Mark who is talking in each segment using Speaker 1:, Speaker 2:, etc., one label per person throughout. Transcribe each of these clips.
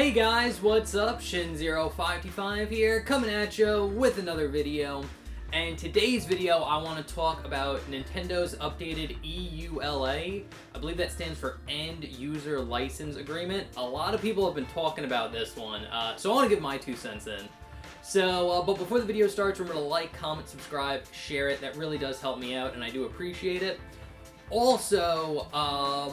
Speaker 1: Hey guys, what's up? Shin0525 here, coming at you with another video. And today's video, I want to talk about Nintendo's updated EULA. I believe that stands for End User License Agreement. A lot of people have been talking about this one, so I want to get my 2 cents in. So, but before the video starts, remember to like, comment, subscribe, share it. That really does help me out, and I do appreciate it. Also,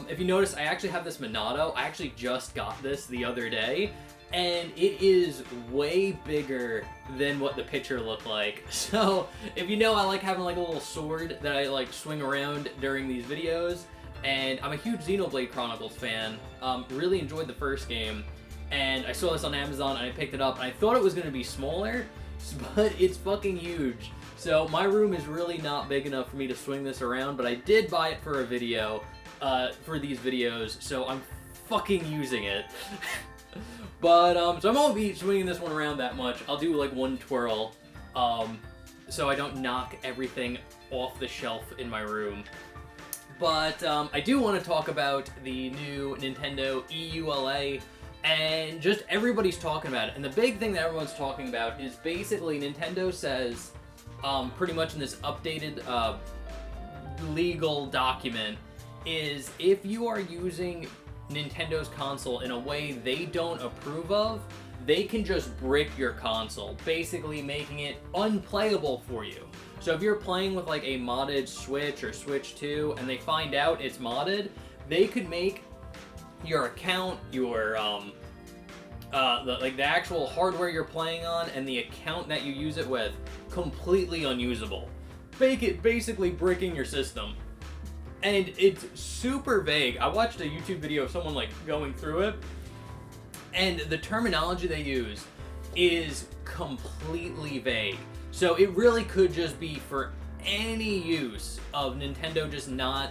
Speaker 1: if you notice, I actually have this Monado. I actually just got this the other day, and it is way bigger than what the picture looked like. So, if you know, I like having like a little sword that I like swing around during these videos, and I'm a huge Xenoblade Chronicles fan. Really enjoyed the first game, and I saw this on Amazon, and I picked it up, and I thought it was going to be smaller, but it's fucking huge. So my room is really not big enough for me to swing this around, but I did buy it for a video, for these videos, so I'm fucking using it. But, so I won't be swinging this one around that much. I'll do like one twirl, so I don't knock everything off the shelf in my room. But, I do want to talk about the new Nintendo EULA, and just everybody's talking about it. And the big thing that everyone's talking about is basically Nintendo says, pretty much in this updated legal document, is if you are using Nintendo's console in a way they don't approve of, they can just brick your console, basically making it unplayable for you. So if you're playing with like a modded Switch or Switch 2 and they find out it's modded, they could make your account, your the actual hardware you're playing on and the account that you use it with completely unusable. Basically bricking your system. And it's super vague. I watched a YouTube video of someone like going through it, and the terminology they use is completely vague. So it really could just be for any use of Nintendo, just not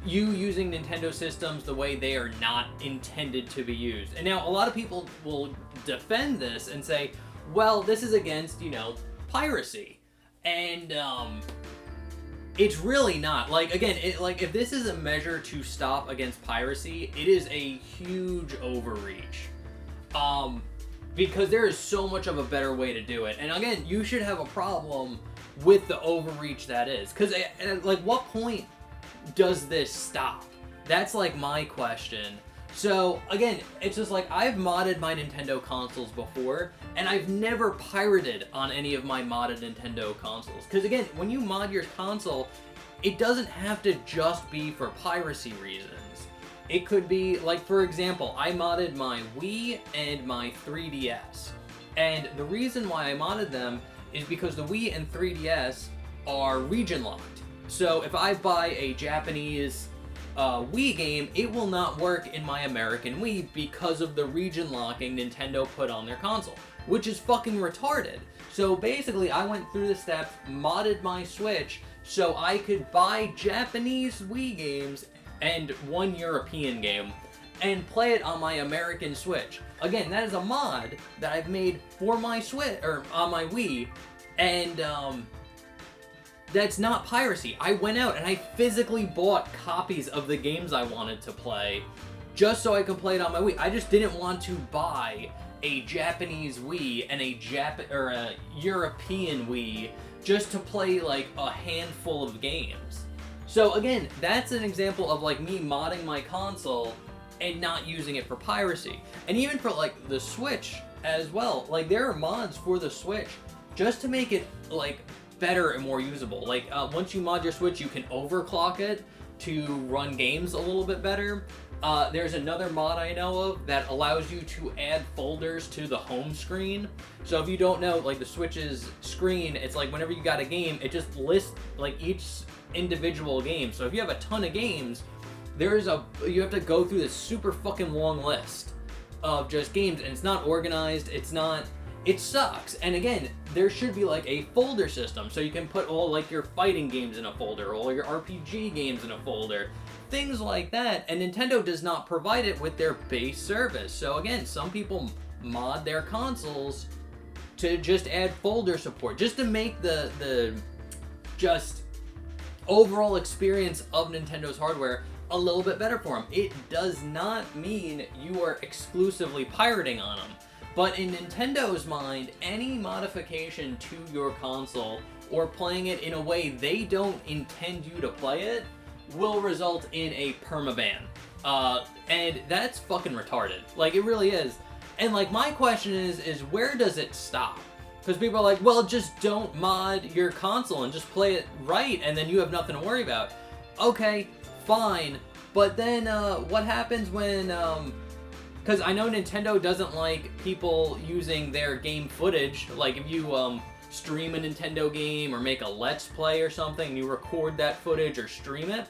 Speaker 1: you using Nintendo systems the way they are not intended to be used. And now a lot of people will defend this and say, well, this is against, you know, piracy. And it's really not. Like, again, if this is a measure to stop against piracy, it is a huge overreach. Because there is so much of a better way to do it. And again, you should have a problem with the overreach that is. Because, like, what point does this stop? That's like my question. So again, it's just like, I've modded my Nintendo consoles before, and I've never pirated on any of my modded Nintendo consoles. Because again, when you mod your console, it doesn't have to just be for piracy reasons. It could be, like, for example, I modded my Wii and my 3DS. And the reason why I modded them is because the Wii and 3DS are region locked. So if I buy a Japanese Wii game, it will not work in my American Wii because of the region locking Nintendo put on their console, which is fucking retarded. So basically, I went through the steps, modded my Switch, so I could buy Japanese Wii games and one European game, and play it on my American Switch. Again, that is a mod that I've made for my Switch, or on my Wii, and that's not piracy. I went out and I physically bought copies of the games I wanted to play just so I could play it on my Wii. I just didn't want to buy a Japanese Wii and a European Wii just to play like a handful of games. So again, that's an example of like me modding my console and not using it for piracy. And even for like the Switch as well. Like, there are mods for the Switch just to make it like better and more usable. Like, once you mod your Switch, you can overclock it to run games a little bit better. There's another mod I know of that allows you to add folders to the home screen. So if you don't know, like, the Switch's screen, it's like whenever you got a game, it just lists like each individual game. So if you have a ton of games, you have to go through this super fucking long list of just games, and it's not organized, it sucks. And again, there should be like a folder system, so you can put all like your fighting games in a folder, all your RPG games in a folder, things like that. And Nintendo does not provide it with their base service. So again, some people mod their consoles to just add folder support, just to make the just overall experience of Nintendo's hardware a little bit better for them. It does not mean you are exclusively pirating on them. But in Nintendo's mind, any modification to your console or playing it in a way they don't intend you to play it will result in a permaban. And that's fucking retarded. Like, it really is. And, like, my question is where does it stop? Because people are like, well, just don't mod your console and just play it right, and then you have nothing to worry about. Okay, fine. But then, what happens when, because I know Nintendo doesn't like people using their game footage. Like, if you, stream a Nintendo game or make a Let's Play or something, and you record that footage or stream it,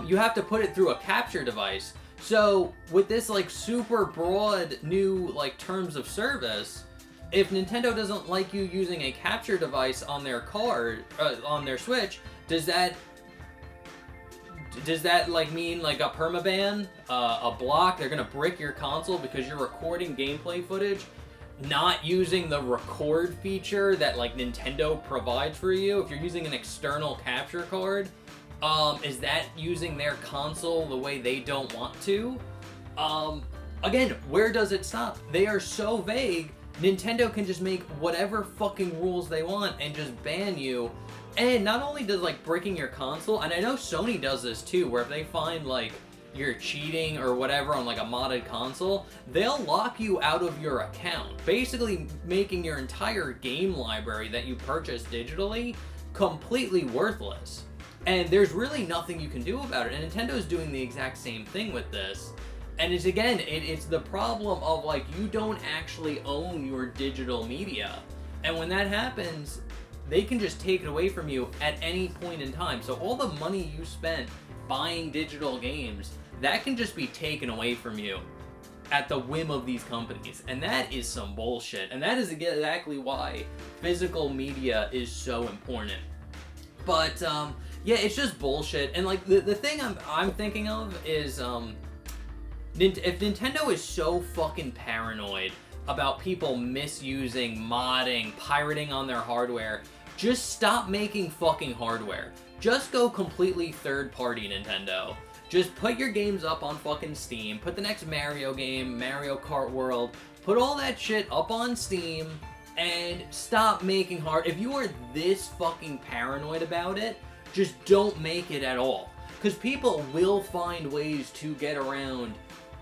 Speaker 1: you have to put it through a capture device. So, with this, like, super broad new, like, terms of service, if Nintendo doesn't like you using a capture device on their card, on their Switch, does that like mean like a permaban, a block? They're gonna brick your console because you're recording gameplay footage, not using the record feature that like Nintendo provides for you. If you're using an external capture card, is that using their console the way they don't want to? Again, where does it stop? They are so vague. Nintendo can just make whatever fucking rules they want and just ban you. And not only does, like, breaking your console, and I know Sony does this too, where if they find, like, you're cheating or whatever on, like, a modded console, they'll lock you out of your account, basically making your entire game library that you purchased digitally completely worthless. And there's really nothing you can do about it, and Nintendo's doing the exact same thing with this. And it's, again, it's the problem of, like, you don't actually own your digital media. And when that happens, they can just take it away from you at any point in time. So all the money you spent buying digital games, that can just be taken away from you at the whim of these companies. And that is some bullshit. And that is exactly why physical media is so important. But, yeah, it's just bullshit. And, like, the thing I'm thinking of is, if Nintendo is so fucking paranoid about people misusing, modding, pirating on their hardware, just stop making fucking hardware. Just go completely third-party, Nintendo. Just put your games up on fucking Steam, put the next Mario game, Mario Kart World, put all that shit up on Steam, and stop making if you are this fucking paranoid about it, just don't make it at all. Because people will find ways to get around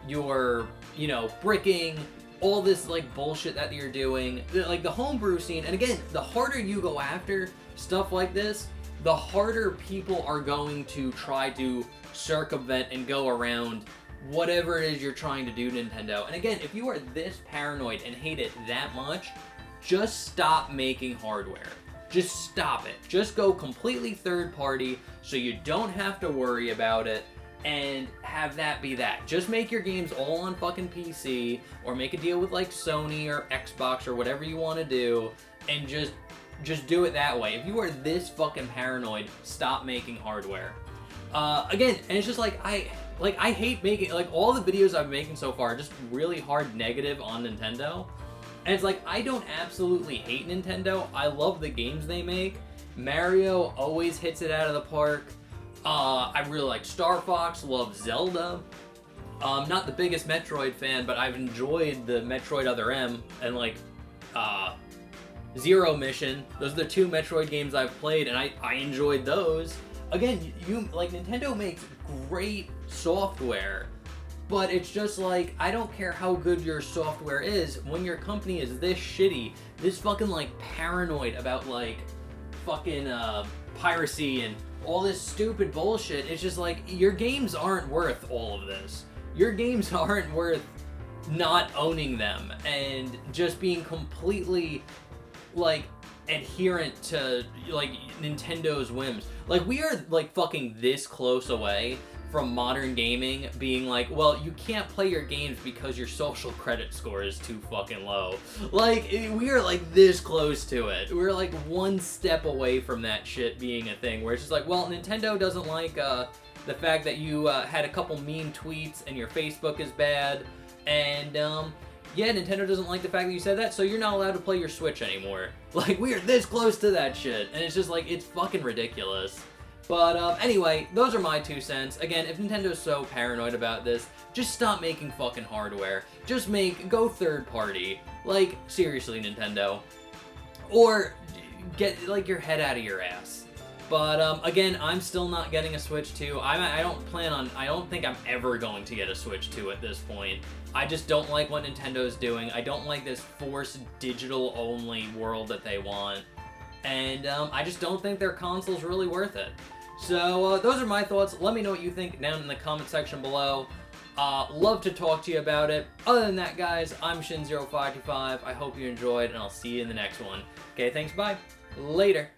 Speaker 1: your, you know, bricking, all this, like, bullshit that you're doing, like, the homebrew scene. And again, the harder you go after stuff like this, the harder people are going to try to circumvent and go around whatever it is you're trying to do, Nintendo. And again, if you are this paranoid and hate it that much, just stop making hardware. Just stop it. Just go completely third party so you don't have to worry about it. And have that be that. Just make your games all on fucking PC, or make a deal with like Sony or Xbox or whatever you want to do, and just do it that way. If you are this fucking paranoid, stop making hardware. Again, and it's just like I hate making, like, all the videos I've been making so far are just really hard negative on Nintendo. And it's like, I don't absolutely hate Nintendo. I love the games they make. Mario always hits it out of the park. I really like Star Fox, love Zelda. Not the biggest Metroid fan, but I've enjoyed the Metroid Other M and, like, Zero Mission. Those are the two Metroid games I've played, and I enjoyed those. Again, Nintendo makes great software, but it's just like, I don't care how good your software is, when your company is this shitty, this fucking, like, paranoid about, like, fucking, piracy and all this stupid bullshit. It's just like, your games aren't worth all of this. Your games aren't worth not owning them and just being completely, like, adherent to, like, Nintendo's whims. Like, we are, like, fucking this close away from modern gaming being like, well, you can't play your games because your social credit score is too fucking low. Like, we are, like, this close to it. We're, like, one step away from that shit being a thing, where it's just like, well, Nintendo doesn't like, the fact that you, had a couple mean tweets and your Facebook is bad, and, yeah, Nintendo doesn't like the fact that you said that, so you're not allowed to play your Switch anymore. Like, we are this close to that shit, and it's just like, it's fucking ridiculous. But anyway, those are my 2 cents. Again, if Nintendo's so paranoid about this, just stop making fucking hardware. Just go third party. Like, seriously, Nintendo. Or get, like, your head out of your ass. But, again, I'm still not getting a Switch 2. I don't think I'm ever going to get a Switch 2 at this point. I just don't like what Nintendo's doing. I don't like this forced digital-only world that they want. And, I just don't think their console's really worth it. So, those are my thoughts. Let me know what you think down in the comment section below. Love to talk to you about it. Other than that, guys, I'm Shin0525. I hope you enjoyed, and I'll see you in the next one. Okay, thanks, bye. Later.